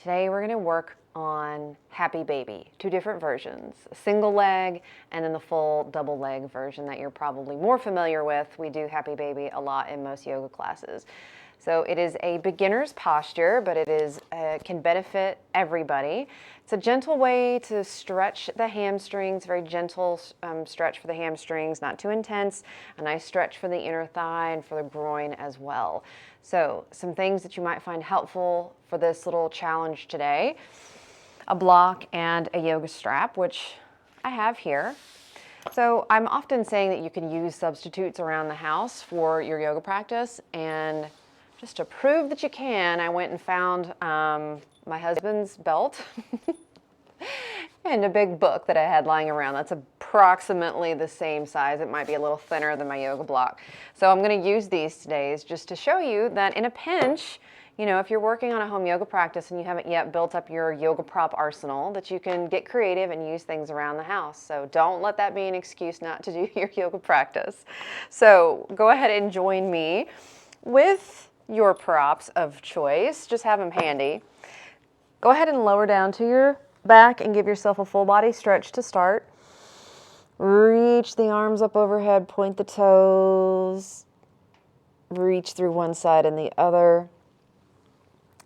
Today we're going to work on Happy Baby, two different versions, a single leg and then the full double leg version that you're probably more familiar with. We do Happy Baby a lot in most yoga classes. So it is a beginner's posture, but it is can benefit everybody. It's a gentle way to stretch the hamstrings, very gentle stretch for the hamstrings, not too intense, a nice stretch for the inner thigh and for the groin as well. So some things that you might find helpful for this little challenge today: a block and a yoga strap, which I have here. So I'm often saying that you can use substitutes around the house for your yoga practice, and just to prove that you can, I went and found my husband's belt and a big book that I had lying around. That's approximately the same size. It might be a little thinner than my yoga block. So I'm going to use these today just to show you that in a pinch, you know, if you're working on a home yoga practice and you haven't yet built up your yoga prop arsenal, that you can get creative and use things around the house. So don't let that be an excuse not to do your yoga practice. So go ahead and join me with your props of choice. Just have them handy. Go ahead and lower down to your back and give yourself a full body stretch to start. Reach the arms up overhead, point the toes, reach through one side and the other,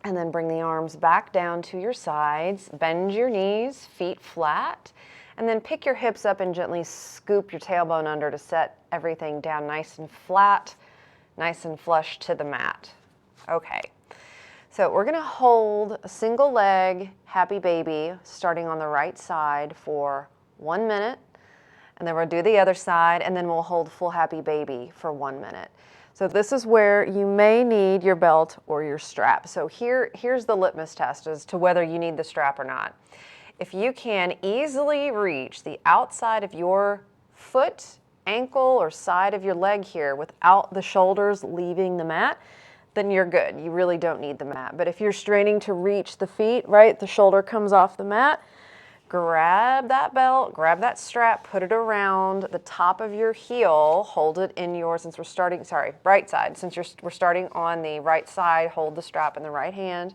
and then bring the arms back down to your sides. Bend your knees, feet flat, and then pick your hips up and gently scoop your tailbone under to set everything down nice and flat, nice and flush to the mat. Okay, so we're gonna hold a single leg Happy Baby starting on the right side for 1 minute, and then we'll do the other side, and then we'll hold full Happy Baby for 1 minute. So this is where you may need your belt or your strap. So here's the litmus test as to whether you need the strap or not. If you can easily reach the outside of your foot, ankle, or side of your leg here without the shoulders leaving the mat, then you're good. You really don't need the mat. But if you're straining to reach the feet, right, the shoulder comes off the mat, grab that belt, grab that strap, put it around the top of your heel, hold it in your, since we're starting, right side. Since we're starting on the right side, hold the strap in the right hand.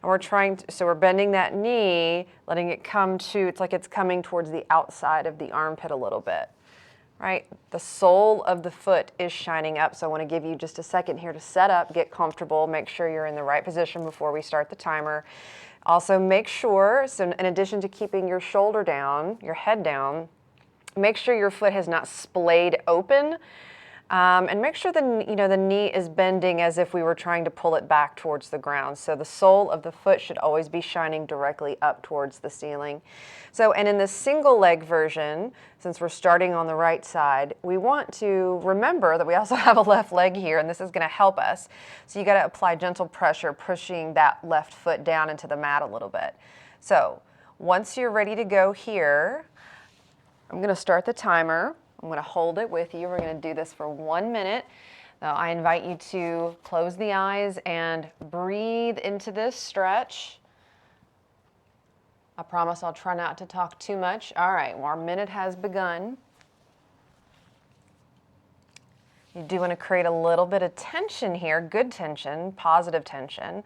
And we're trying to, so we're bending that knee, letting it come to, it's like it's coming towards the outside of the armpit a little bit. Right, the sole of the foot is shining up, so I want to give you just a second here to set up, get comfortable, make sure you're in the right position before we start the timer. Also make sure, so in addition to keeping your shoulder down, your head down, make sure your foot has not splayed open, and make sure the knee is bending as if we were trying to pull it back towards the ground. So the sole of the foot should always be shining directly up towards the ceiling. So, and in the single leg version, since we're starting on the right side, we want to remember that we also have a left leg here, and this is going to help us. So you got to apply gentle pressure, pushing that left foot down into the mat a little bit. So once you're ready to go here, I'm going to start the timer. I'm going to hold it with you. We're going to do this for 1 minute. Now, I invite you to close the eyes and breathe into this stretch. I promise I'll try not to talk too much. All right, well, our minute has begun. You do want to create a little bit of tension here, good tension, positive tension,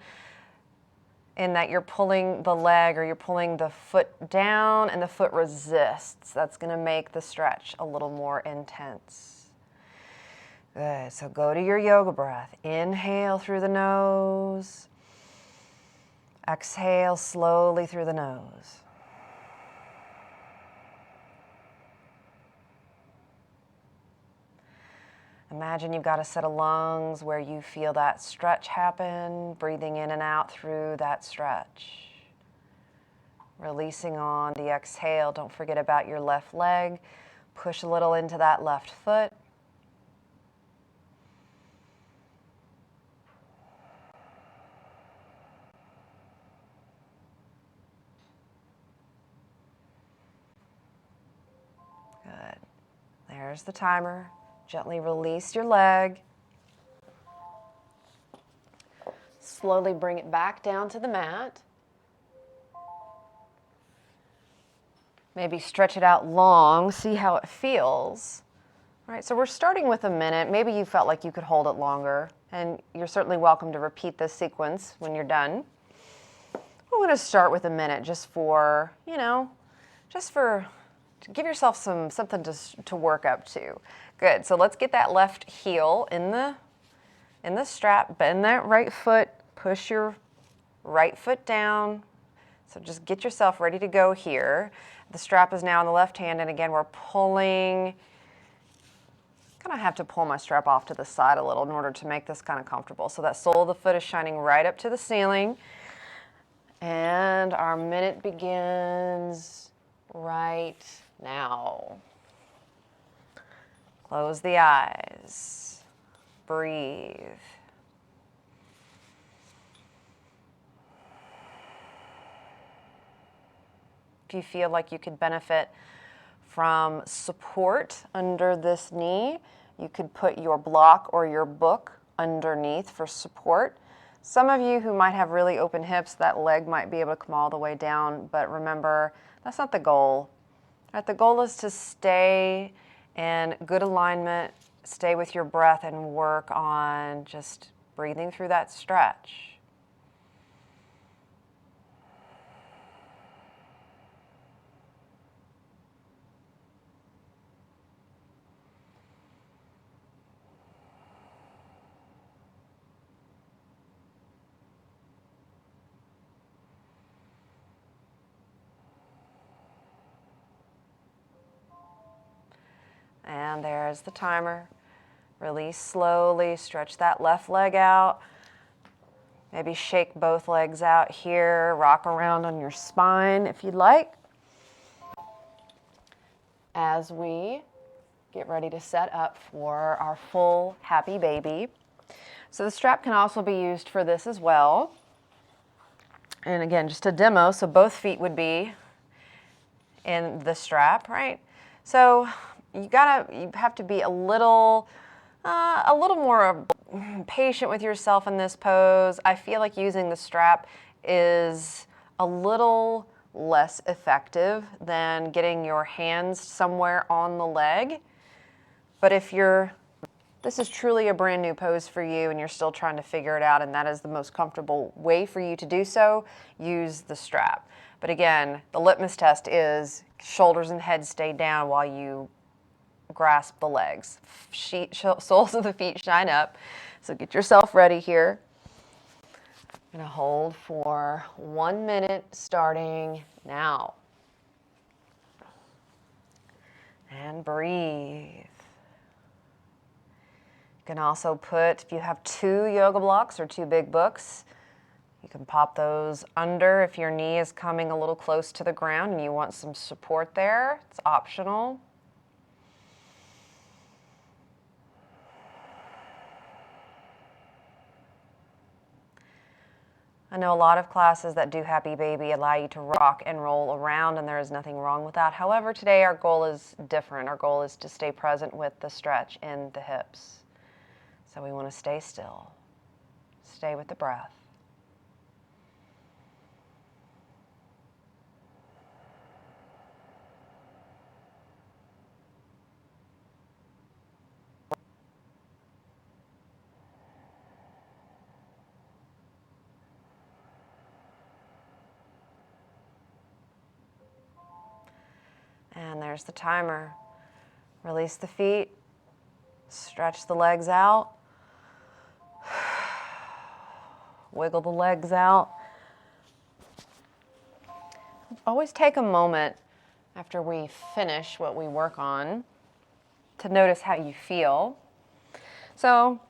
in that you're pulling the leg or you're pulling the foot down and the foot resists. That's going to make the stretch a little more intense. Good, so go to your yoga breath. Inhale through the nose. Exhale slowly through the nose. Imagine you've got a set of lungs where you feel that stretch happen, breathing in and out through that stretch. Releasing on the exhale. Don't forget about your left leg. Push a little into that left foot. Good. There's the timer. Gently release your leg. Slowly bring it back down to the mat. Maybe stretch it out long, see how it feels. All right, so we're starting with 1 minute. Maybe you felt like you could hold it longer, and you're certainly welcome to repeat this sequence when you're done. I'm going to start with a minute just for, to give yourself something to work up to. Good. So let's get that left heel in the strap. Bend that right foot. Push your right foot down. So just get yourself ready to go here. The strap is now in the left hand, and again, we're pulling. Kind of have to pull my strap off to the side a little in order to make this kind of comfortable. So that sole of the foot is shining right up to the ceiling. And our minute begins right now. Close the eyes. Breathe. If you feel like you could benefit from support under this knee, you could put your block or your book underneath for support. Some of you who might have really open hips, that leg might be able to come all the way down, but remember, that's not the goal. Right, the goal is to stay in good alignment, stay with your breath, and work on just breathing through that stretch. And there's the timer. Release slowly, stretch that left leg out. Maybe shake both legs out here, rock around on your spine if you'd like. As we get ready to set up for our full happy baby. So the strap can also be used for this as well. And again, just a demo, so both feet would be in the strap, right? So you have to be a little more patient with yourself in this pose. I feel like using the strap is a little less effective than getting your hands somewhere on the leg. But if this is truly a brand new pose for you and you're still trying to figure it out and that is the most comfortable way for you to do so, use the strap. But again, the litmus test is shoulders and head stay down while you grasp the legs. Soles of the feet shine up. So get yourself ready here. I'm going to hold for 1 minute starting now. And breathe. You can also put, if you have 2 yoga blocks or 2 big books, you can pop those under if your knee is coming a little close to the ground and you want some support there. It's optional. I know a lot of classes that do Happy Baby allow you to rock and roll around, and there is nothing wrong with that. However, today our goal is different. Our goal is to stay present with the stretch in the hips. So we want to stay still, stay with the breath. And there's the timer. Release the feet, stretch the legs out, wiggle the legs out. Always take a moment after we finish what we work on to notice how you feel. So,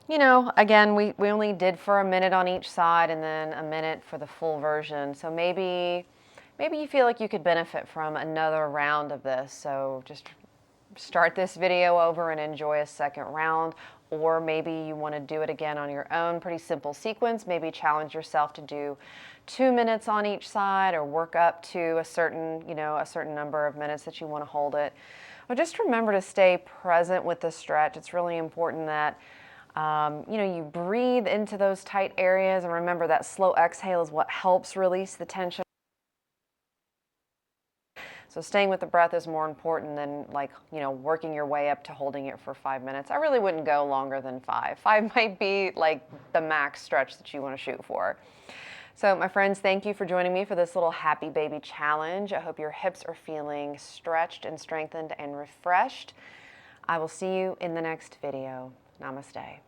again, we only did for a minute on each side and then a minute for the full version. So maybe you feel like you could benefit from another round of this. So just start this video over and enjoy a second round. Or maybe you want to do it again on your own, pretty simple sequence. Maybe challenge yourself to do 2 minutes on each side or work up to a certain number of minutes that you want to hold it. But just remember to stay present with the stretch. It's really important that you breathe into those tight areas, and remember that slow exhale is what helps release the tension. So staying with the breath is more important than working your way up to holding it for 5 minutes. I really wouldn't go longer than 5. 5 might be like the max stretch that you want to shoot for. So my friends, thank you for joining me for this little Happy Baby challenge. I hope your hips are feeling stretched and strengthened and refreshed. I will see you in the next video. Namaste.